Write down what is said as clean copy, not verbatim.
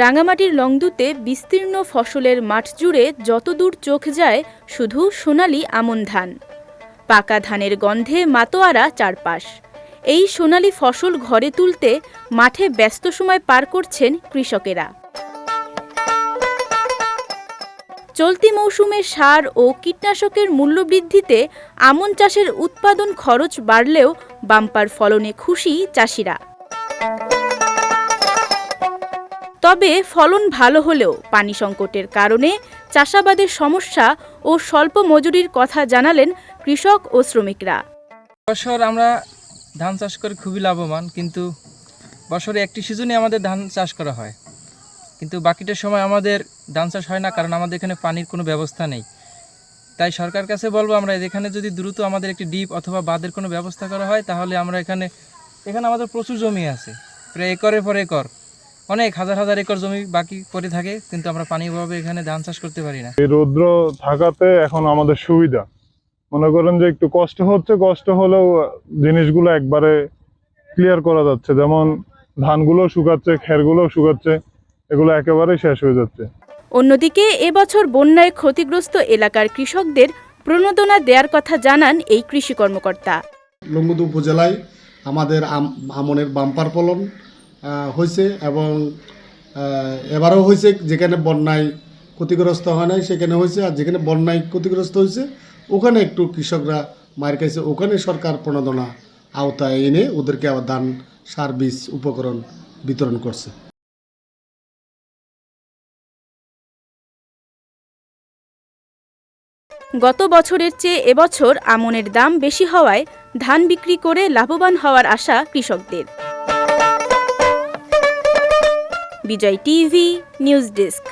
রাঙামাটির লংদুতে বিস্তীর্ণ ফসলের মাঠ জুড়ে যতদূর চোখ যায় শুধু সোনালি আমন ধান। পাকা ধানের গন্ধে মাতোয়ারা চারপাশ। এই সোনালি ফসল ঘরে তুলতে মাঠে ব্যস্ত সময় পার করছেন কৃষকেরা। চলতি মৌসুমে সার ও কীটনাশকের মূল্যবৃদ্ধিতে আমন চাষের উৎপাদন খরচ বাড়লেও বাম্পার ফলনে খুশি চাষিরা। তবে ফলন ভালো হলেও পানি সংকটের কারণে চাষাবাদের সমস্যা ও স্বল্প মজুরির কথা জানালেন কৃষক ও শ্রমিকরা। বছর আমরা ধান চাষ করে খুবই লাভবান, কিন্তু বছরে একটি সিজনে আমাদের ধান চাষ করা হয়, কিন্তু বাকিটা সময় আমাদের ধান চাষ হয় না, কারণ আমাদের এখানে পানির কোনো ব্যবস্থা নেই। তাই সরকার কাছে বলবো, আমরা এখানে যদি দ্রুত আমাদের একটি ডিপ অথবা বাঁধের কোনো ব্যবস্থা করা হয়, তাহলে আমরা এখানে আমাদের প্রচুর জমি আছে, প্রায় একরের পর একর, অনেক হাজার হাজার একর জমি বাকি পড়ে থাকে, কিন্তু আমরা পানির অভাবে এখানে ধান চাষ করতে পারি না। এই রৌদ্র থাকাতে এখন আমাদের সুবিধা, মনে করেন যে একটু কষ্ট হচ্ছে, কষ্ট হলেও জিনিসগুলো একবারে ক্লিয়ার করা যাচ্ছে, যেমন ধানগুলো শুকাচ্ছে, খেরগুলো শুকাচ্ছে, এগুলো একেবারে শেষ হয়ে যাচ্ছে। অন্যদিকে এবছর বন্যায় ক্ষতিগ্রস্ত এলাকার কৃষকদের প্রণোদনা দেওয়ার কথা জানান এই কৃষি কর্মকর্তা। লংগদু উপজেলায় আমাদের আমনের বাম্পার ফলন হয়েছে, এবং এবারও হয়েছে। যেখানে বন্যায় ক্ষতিগ্রস্ত হয় নাই সেখানে হয়েছে, আর যেখানে বন্যায় ক্ষতিগ্রস্ত হয়েছে ওখানে একটু কৃষকরা মার খাইছে। ওখানে সরকার প্রণোদনা আওতায় এনে ওদেরকে আবার ধান, সার, বীজ, উপকরণ বিতরণ করছে। গত বছরের চেয়ে এবছর আমনের দাম বেশি হওয়ায় ধান বিক্রি করে লাভবান হওয়ার আশা কৃষকদের। বিজয় টিভি নিউজ ডেস্ক।